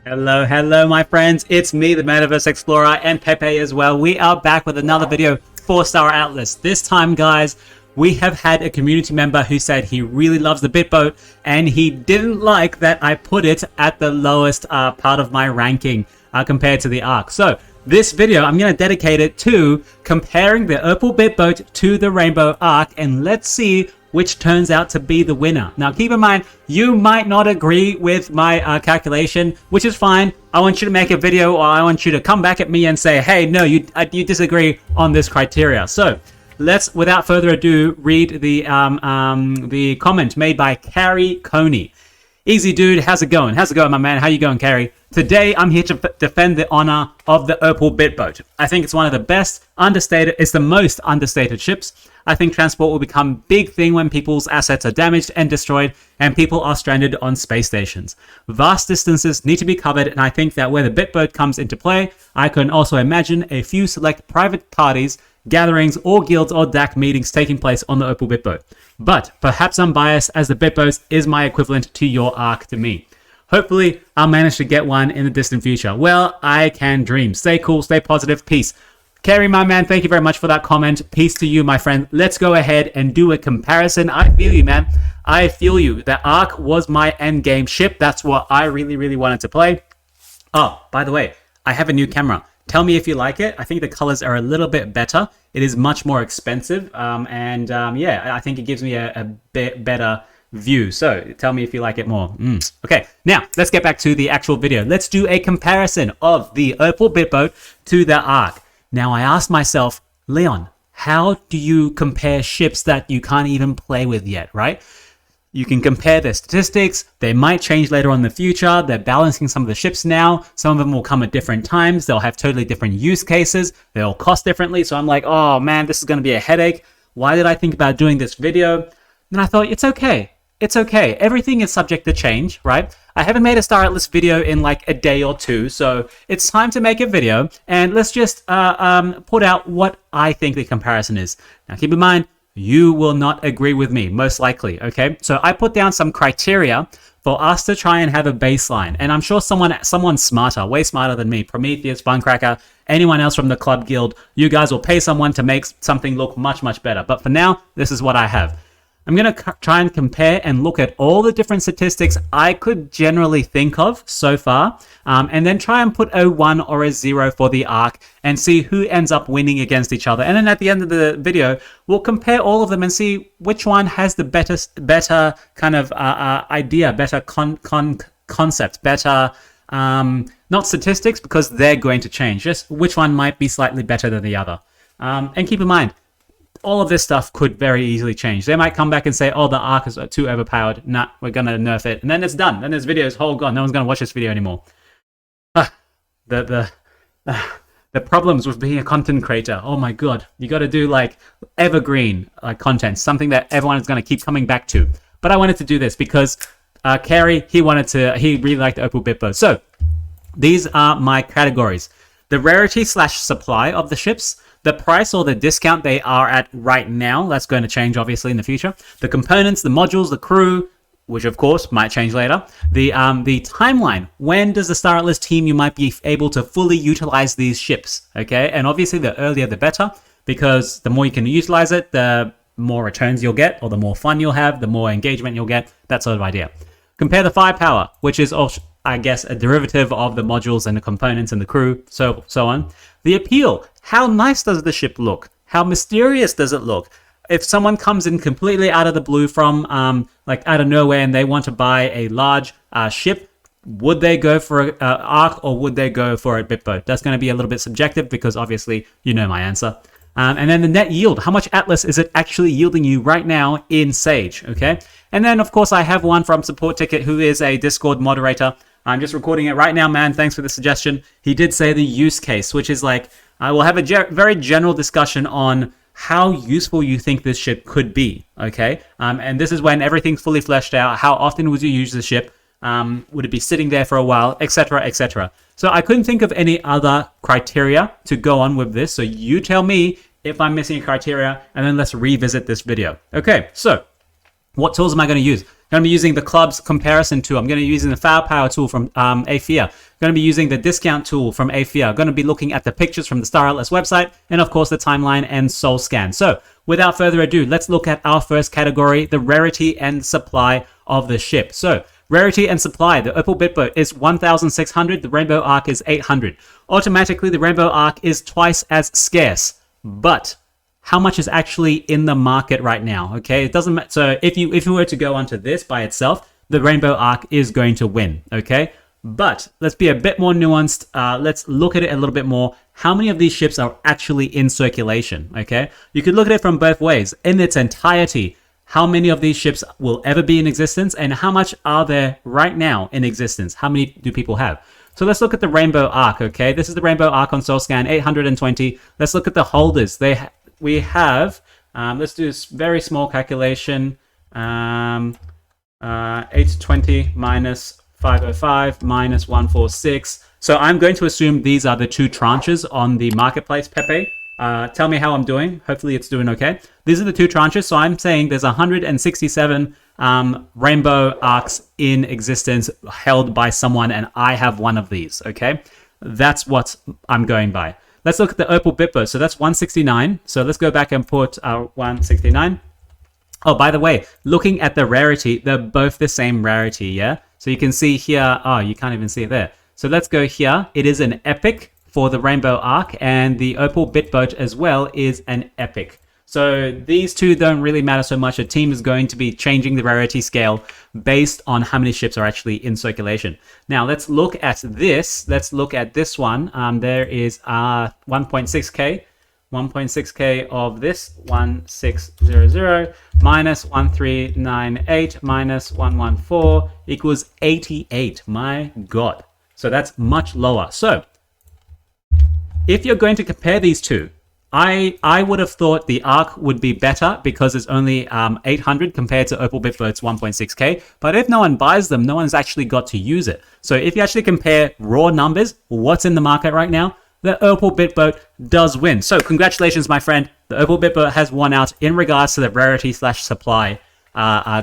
Hello, my friends. It's me, the MetaVerse Explorer, and Pepe as well. We are back with another video, 4-star Atlas. This time, guys, we have had a community member who said he really loves the BitBoat, and he didn't like that I put it at the lowest part of my ranking compared to the ARK. So this video, I'm going to dedicate it to comparing the Opal BitBoat to the Rainbow ARK, and let's see which turns out to be the winner. Now, keep in mind, you might not agree with my calculation, which is fine. I want you to make a video, or I want you to come back at me and say, hey, no, you disagree on this criteria. So let's, without further ado, read the comment made by Carrie Coney. Easy, dude. How's it going? How's it going, my man? How you going, Carrie? Today, I'm here to defend the honor of the Opal BitBoat. I think it's one of the best understated, it's the most understated ships. I think transport will become a big thing when people's assets are damaged and destroyed and people are stranded on space stations. Vast distances need to be covered, and I think that where the BitBoat comes into play, I can also imagine a few select private parties, gatherings, or guilds or DAC meetings taking place on the Opal BitBoat. But perhaps I'm biased, as the BitBoat is my equivalent to your ARK to me. Hopefully, I'll manage to get one in the distant future. Well, I can dream. Stay cool, stay positive, peace. Carrie, my man, thank you very much for that comment. Peace to you, my friend. Let's go ahead and do a comparison. I feel you, man. I feel you. The ARK was my endgame ship. That's what I really wanted to play. Oh, by the way, I have a new camera. Tell me if you like it. I think the colors are a little bit better. It is much more expensive. Yeah, I think it gives me a bit better view. So tell me if you like it more. Okay, now let's get back to the actual video. Let's do a comparison of the Opal BitBoat to the ARK. Now, I asked myself, Leon, how do you compare ships that you can't even play with yet, right? You can compare their statistics. They might change later on in the future. They're balancing some of the ships now. Some of them will come at different times. They'll have totally different use cases. They'll cost differently. So I'm like, oh man, this is going to be a headache. Why did I think about doing this video? Then I thought, it's okay. It's okay. Everything is subject to change, right? I haven't made a Star Atlas video in like a day or two, so it's time to make a video, and let's just put out what I think the comparison is. Now, keep in mind, you will not agree with me, most likely, okay? So I put down some criteria for us to try and have a baseline, and I'm sure someone smarter, way smarter than me, Prometheus, Funcracker, anyone else from the club guild, you guys will pay someone to make something look much better. But for now, this is what I have. I'm going to try and compare and look at all the different statistics I could generally think of so far, and then try and put a 1 or a 0 for the ARK and see who ends up winning against each other. And then at the end of the video, we'll compare all of them and see which one has the better kind of idea, better concept, better, not statistics, because they're going to change, just which one might be slightly better than the other. And keep in mind, all of this stuff could very easily change. They might come back and say, oh, the ARK is too overpowered. Nah, we're going to nerf it. And then it's done. Then this video is whole gone. No one's going to watch this video anymore. The problems with being a content creator. Oh my God. You got to do like evergreen content, something that everyone is going to keep coming back to. But I wanted to do this because Carrie, he really liked the Opal BitBoat. So these are my categories. The rarity / supply of the ships, the price or the discount they are at right now. That's going to change obviously in the future. The components, the modules, the crew, which of course might change later. The timeline. When does the Star Atlas team you might be able to fully utilize these ships? Okay, and obviously the earlier the better, because the more you can utilize it, the more returns you'll get, or the more fun you'll have, the more engagement you'll get. That sort of idea. Compare the firepower, which is also, I guess, a derivative of the modules and the components and the crew, so on. The appeal. How nice does the ship look? How mysterious does it look? If someone comes in completely out of the blue from like out of nowhere and they want to buy a large ship, would they go for an ARK or would they go for a BitBoat? That's going to be a little bit subjective because obviously you know my answer. And then the net yield. How much Atlas is it actually yielding you right now in Sage? Okay. And then of course I have one from Support Ticket, who is a Discord moderator. I'm just recording it right now, man. Thanks for the suggestion. He did say the use case, which is like, I will have a very general discussion on how useful you think this ship could be, okay? And this is when everything's fully fleshed out. How often would you use the ship? Would it be sitting there for a while, etc., etc.? So I couldn't think of any other criteria to go on with this. So you tell me if I'm missing a criteria, and then let's revisit this video. Okay, so what tools am I going to use? going to be using the club's comparison tool. I'm going to be using the firepower tool from AFIA. Going to be using the discount tool from AFIA. Going to be looking at the pictures from the Star Atlas website, and of course the timeline and Sol Scan. So without further ado, let's look at our first category, the rarity and supply of the ship. So rarity and supply, the Opal BitBoat is 1,600, the Rainbow Arc is 800. Automatically, the Rainbow Arc is twice as scarce, but how much is actually in the market right now? Okay, it doesn't matter. So if you were to go onto this by itself, the Rainbow Arc is going to win. Okay, but let's be a bit more nuanced. Let's look at it a little bit more. How many of these ships are actually in circulation? Okay, you could look at it from both ways. In its entirety, how many of these ships will ever be in existence, and how much are there right now in existence? How many do people have? So let's look at the Rainbow Arc. Okay, this is the Rainbow Arc on SolScan, 820. Let's look at the holders. We have, let's do this very small calculation, 820 minus 505 minus 146. So I'm going to assume these are the two tranches on the marketplace, Pepe. Tell me how I'm doing. Hopefully it's doing okay. These are the two tranches. So I'm saying there's 167 Rainbow Arcs in existence held by someone, and I have one of these, okay? That's what I'm going by. Let's look at the Opal BitBoat. So that's 169. So let's go back and put 169. Oh, by the way, looking at the rarity, they're both the same rarity, yeah? So you can see here, oh, you can't even see it there. So let's go here. It is an epic for the Rainbow Arc, and the Opal BitBoat as well is an epic. So these two don't really matter so much. A team is going to be changing the rarity scale based on how many ships are actually in circulation. Now let's look at this. Let's look at this one. There is 1.6k. 1.6k of this 1600 minus 1398 minus 114 equals 88. My God. So that's much lower. So if you're going to compare these two, I would have thought the Arc would be better because it's only 800 compared to Opal BitBoat's 1.6k. But if no one buys them, no one's actually got to use it. So if you actually compare raw numbers, what's in the market right now, the Opal BitBoat does win. So congratulations, my friend. The Opal BitBoat has won out in regards to the rarity/supply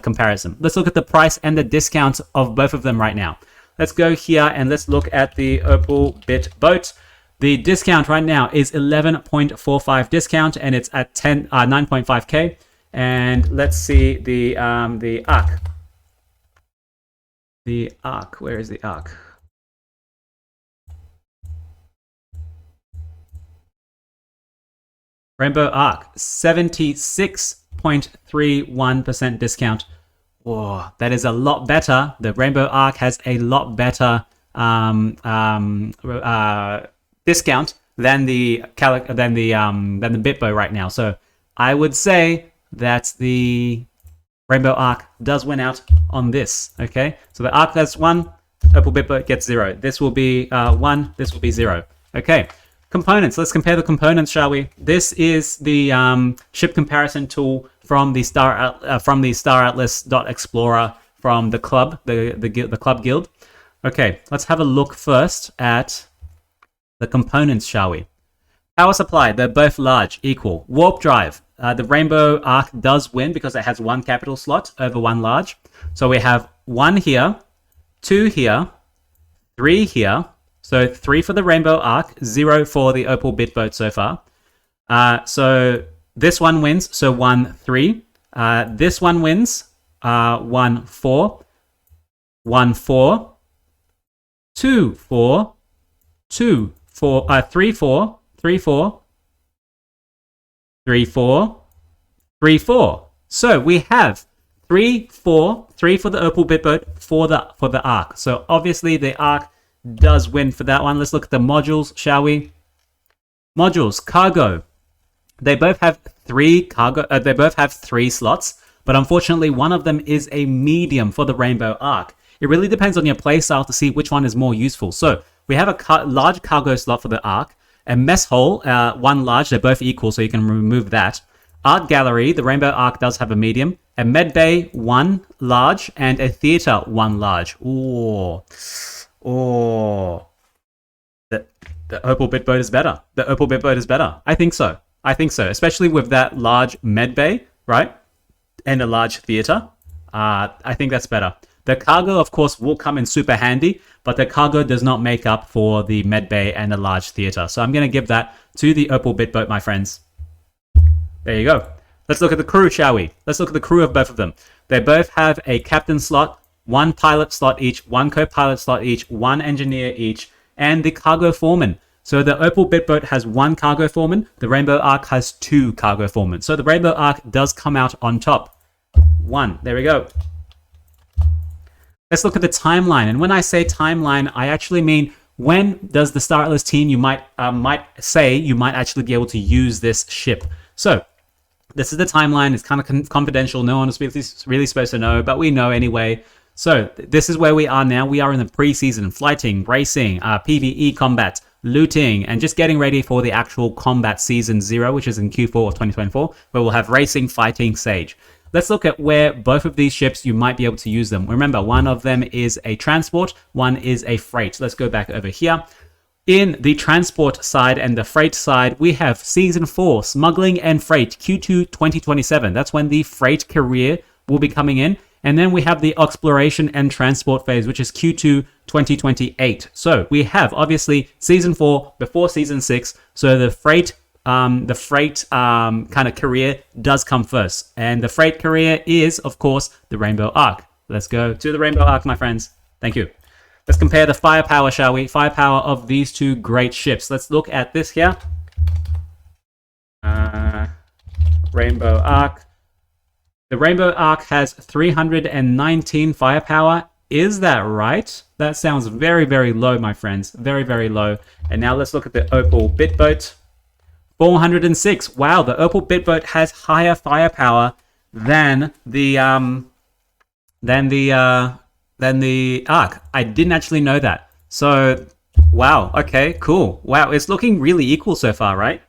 comparison. Let's look at the price and the discount of both of them right now. Let's go here and let's look at the Opal BitBoat. The discount right now is 11.45 discount, and it's at 9.5k. And let's see the Arc. The Arc, where is the Arc? Rainbow Arc, 76.31% discount. Whoa, that is a lot better. The Rainbow Arc has a lot better discount than the BitBoat right now. So I would say that the Rainbow Arc does win out on this. Okay, so the Arc has 1, Opal BitBoat gets 0. This will be 1. This will be 0. Okay, components. Let's compare the components, shall we? This is the ship comparison tool from the Star Atlas Explorer from the club, the club guild. Okay, let's have a look first at the components, shall we? Power supply, they're both large, equal. Warp drive, the Rainbow Arc does win because it has 1 capital slot over 1 large. So we have 1 here, 2 here, 3 here. So 3 for the Rainbow Arc, 0 for the Opal BitBoat so far. So this one wins, so 1, 3. This one wins, 1, 4. 1, 4. 2, 4. 2, 4, 3, 4, 3, 4, 3, 4, 3, 4. So we have 3, 4, 3 for the Opal BitBoat, for the Arc. So obviously the Arc does win for that one. Let's look at the modules, shall we? Modules, cargo. They both have 3 cargo. They both have 3 slots, but unfortunately one of them is a medium for the Rainbow Arc. It really depends on your playstyle to see which one is more useful. So we have a large cargo slot for the Arc, a mess hole, 1 large, they're both equal, so you can remove that. Art gallery, the Rainbow Arc does have a medium, a med bay, 1 large, and a theater, 1 large. Ooh. The Opal BitBoat is better. The Opal BitBoat is better. I think so. I think so, especially with that large med bay, right? And a large theater. I think that's better. The cargo, of course, will come in super handy, but the cargo does not make up for the med bay and the large theater. So I'm going to give that to the Opal BitBoat, my friends. There you go. Let's look at the crew, shall we? Let's look at the crew of both of them. They both have a captain slot, one pilot slot each, one co-pilot slot each, one engineer each, and the cargo foreman. So the Opal BitBoat has one cargo foreman. The Rainbow Ark has two cargo foremen. So the Rainbow Ark does come out on top. One. There we go. Let's look at the timeline. And when I say timeline, I actually mean when does the Star Atlas team, you might say you might actually be able to use this ship. So this is the timeline. It's kind of confidential. No one is really supposed to know, but we know anyway. So this is where we are now. We are in the preseason, flighting, racing, PvE combat, looting, and just getting ready for the actual combat season 0, which is in Q4 of 2024, where we'll have racing, fighting, Sage. Let's look at where both of these ships, you might be able to use them. Remember, one of them is a transport, one is a freight. Let's go back over here. In the transport side and the freight side, we have Season 4, Smuggling and Freight, Q2 2027. That's when the freight career will be coming in. And then we have the Exploration and Transport phase, which is Q2 2028. So we have, obviously, Season 4 before Season 6. So the freight kind of career does come first. And the freight career is, of course, the Rainbow Ark. Let's go to the Rainbow Ark, my friends. Thank you. Let's compare the firepower, shall we? Firepower of these two great ships. Let's look at this here. Rainbow Ark. The Rainbow Ark has 319 firepower. Is that right? That sounds very, very low, my friends. Very, very low. And now let's look at the Opal BitBoat. 406. Wow, the Opal BitBoat has higher firepower than the Ark. I didn't actually know that. So, wow. Okay, cool. Wow, it's looking really equal so far, right?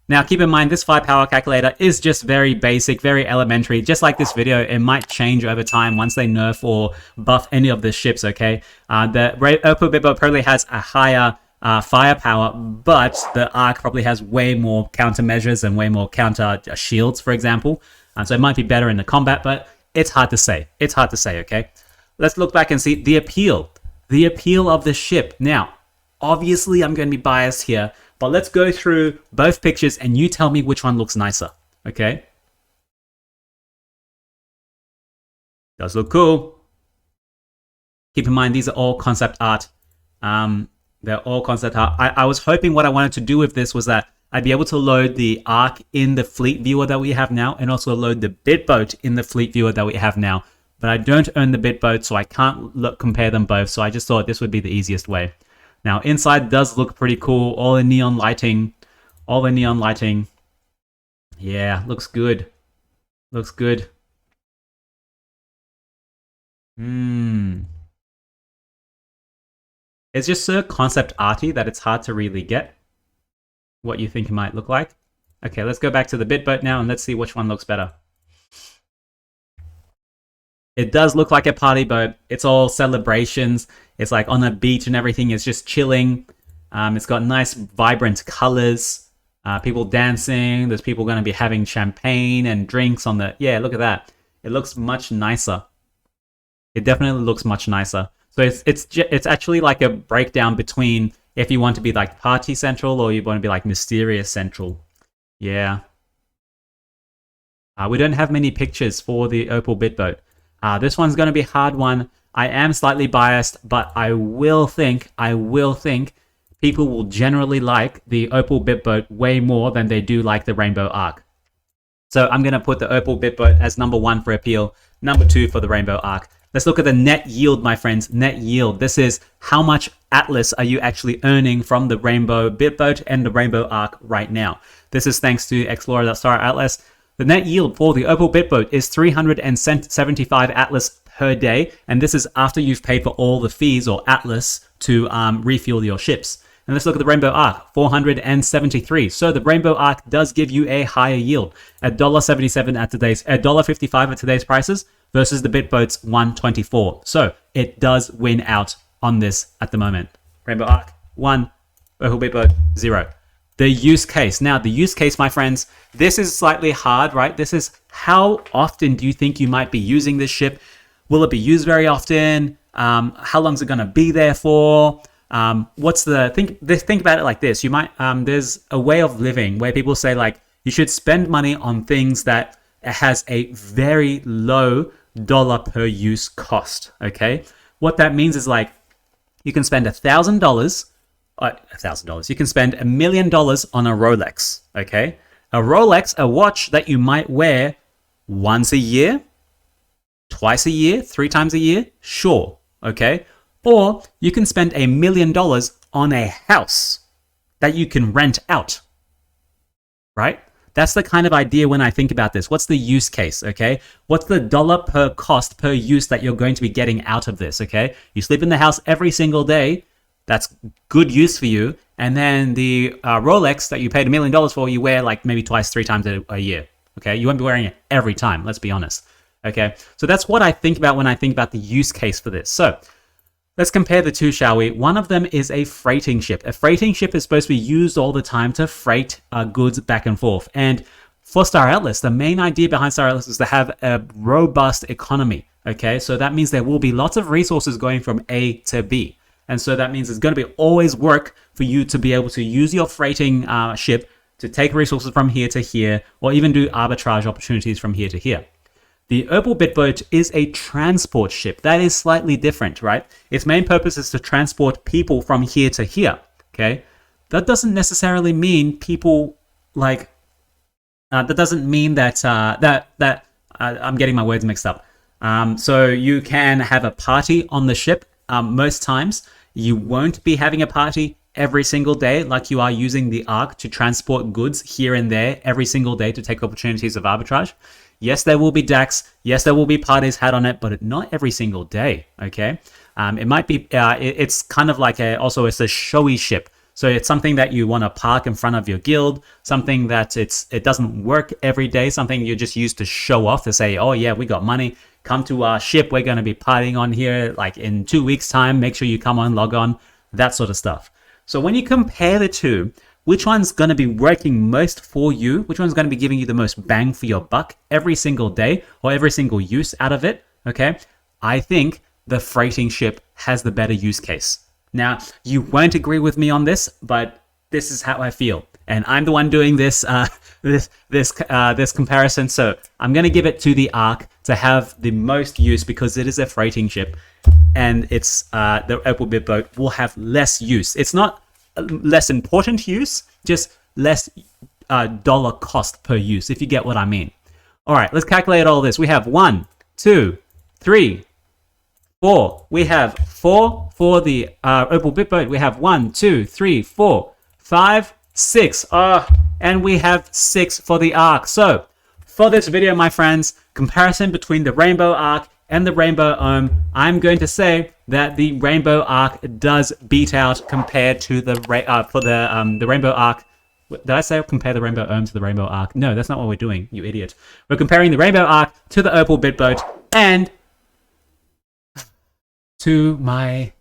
Now, keep in mind, this firepower calculator is just very basic, very elementary. Just like this video, it might change over time once they nerf or buff any of the ships, okay? The Opal BitBoat probably has a higher firepower, but the Ark probably has way more countermeasures and way more counter shields, for example. So it might be better in the combat, but it's hard to say. It's hard to say, okay? Let's look back and see the appeal. The appeal of the ship. Now, obviously, I'm going to be biased here, but let's go through both pictures and you tell me which one looks nicer, okay? Does look cool. Keep in mind, these are all concept art. They're all concept art. I was hoping what I wanted to do with this was that I'd be able to load the Ark in the fleet viewer that we have now and also load the BitBoat in the fleet viewer that we have now. But I don't own the BitBoat, so I can't compare them both. So I just thought this would be the easiest way. Now, inside does look pretty cool. All in neon lighting. All in neon lighting. Yeah, looks good. Looks good. It's just so concept arty that it's hard to really get what you think it might look like. Okay, let's go back to the BitBoat now and let's see which one looks better. It does look like a party boat. It's all celebrations. It's like on a beach and everything. It's just chilling. It's got nice, vibrant colors. People dancing. There's people going to be having champagne and drinks on the... Yeah, look at that. It looks much nicer. It definitely looks much nicer. So it's actually like a breakdown between if you want to be like party central or you want to be like mysterious central. Yeah. We don't have many pictures for the Opal BitBoat. This one's going to be a hard one. I am slightly biased, but I will think people will generally like the Opal BitBoat way more than they do like the Rainbow Ark. So I'm going to put the Opal BitBoat as number 1 for appeal, number 2 for the Rainbow Ark. Let's look at the net yield, my friends. Net yield. This is how much Atlas are you actually earning from the Rainbow BitBoat and the Rainbow Ark right now. This is thanks to Explorer.star Atlas. The net yield for the Opal BitBoat is 375 Atlas per day, and this is after you've paid for all the fees or Atlas to refuel your ships. And let's look at the Rainbow Ark, 473. So the Rainbow Ark does give you a higher yield, $1.77 at today's, $1.55 at today's prices versus the BitBoat's 124. So it does win out on this at the moment. Rainbow Ark 1, Opal BitBoat 0. The use case. Now, the use case, my friends, this is slightly hard, right? This is how often do you think you might be using this ship? Will it be used very often? How long is it going to be there for? Think about it like this. You might there's a way of living where people say like you should spend money on things that has a very low dollar per use cost. Okay, what that means is like you can spend $1,000. You can spend $1 million on a Rolex. Okay, a Rolex, a watch that you might wear once a year, twice a year, 3 times a year. Sure. Okay. Or you can spend $1 million on a house that you can rent out, right? That's the kind of idea when I think about this. What's the use case, okay? What's the dollar per cost per use that you're going to be getting out of this, okay? You sleep in the house every single day. That's good use for you. And then the Rolex that you paid $1 million for, you wear like maybe twice, 3 times a year, okay? You won't be wearing it every time, let's be honest, okay? So that's what I think about when I think about the use case for this. So let's compare the two, shall we? One of them is a freighting ship. A freighting ship is supposed to be used all the time to freight goods back and forth. And for Star Atlas, the main idea behind Star Atlas is to have a robust economy. Okay, so that means there will be lots of resources going from A to B. And so that means it's going to be always work for you to be able to use your freighting ship to take resources from here to here, or even do arbitrage opportunities from here to here. The Opal BitBoat is a transport ship. That is slightly different, right? Its main purpose is to transport people from here to here, okay? That doesn't necessarily mean people like, that doesn't mean that, I'm getting my words mixed up. So you can have a party on the ship. Most times you won't be having a party every single day like you are using the Ark to transport goods here and there every single day to take opportunities of arbitrage. Yes, there will be decks. Yes, there will be parties had on it, but not every single day, okay? It might be, it's kind of like it's a showy ship. So it's something that you want to park in front of your guild, something that it doesn't work every day, something you just use to show off to say, oh yeah, we got money. Come to our ship. We're going to be partying on here like in 2 weeks time. Make sure you come on, log on, that sort of stuff. So when you compare the two, which one's going to be working most for you? Which one's going to be giving you the most bang for your buck every single day or every single use out of it? Okay. I think the freighting ship has the better use case. Now, you won't agree with me on this, but this is how I feel. And I'm the one doing this this comparison. So I'm going to give it to the Ark to have the most use because it is a freighting ship. And it's the Opal BitBoat will have less use. It's not less important use, just less dollar cost per use, if you get what I mean. All right, let's calculate all this. We have 1, 2, 3, 4. We have 4 for the Opal BitBoat. We have 1, 2, 3, 4, 5, 6. And we have 6 for the Ark. So for this video, my friends, comparison between the Rainbow Ark and the Rainbow Ohm, I'm going to say that the Rainbow Ark does beat out compared to the Rainbow Ark. Did I say compare the Rainbow Ohm to the Rainbow Ark? No, that's not what we're doing, you idiot. We're comparing the Rainbow Ark to the Opal BitBoat, and to my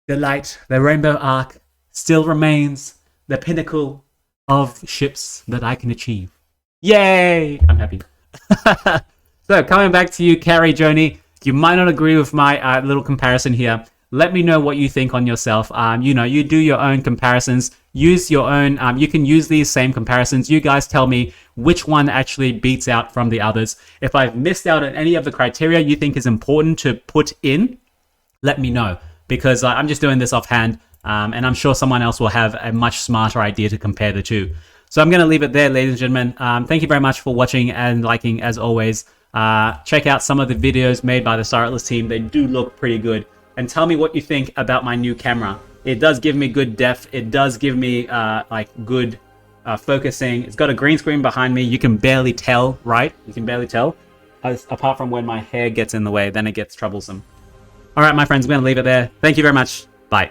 delight, the Rainbow Ark still remains the pinnacle of ships that I can achieve. Yay! I'm happy. So coming back to you, Carrie Joni, you might not agree with my little comparison here. Let me know what you think on yourself. You do your own comparisons. Use your own. You can use these same comparisons. You guys tell me which one actually beats out from the others. If I've missed out on any of the criteria you think is important to put in, let me know, because I'm just doing this offhand, and I'm sure someone else will have a much smarter idea to compare the two. So I'm going to leave it there, ladies and gentlemen. Thank you very much for watching and liking, as always. Check out some of the videos made by the Star Atlas team. They do look pretty good. And tell me what you think about my new camera. It does give me good depth. It does give me good focusing. It's got a green screen behind me. You can barely tell, right? You can barely tell. Apart from when my hair gets in the way, then it gets troublesome. All right, my friends, I'm going to leave it there. Thank you very much. Bye.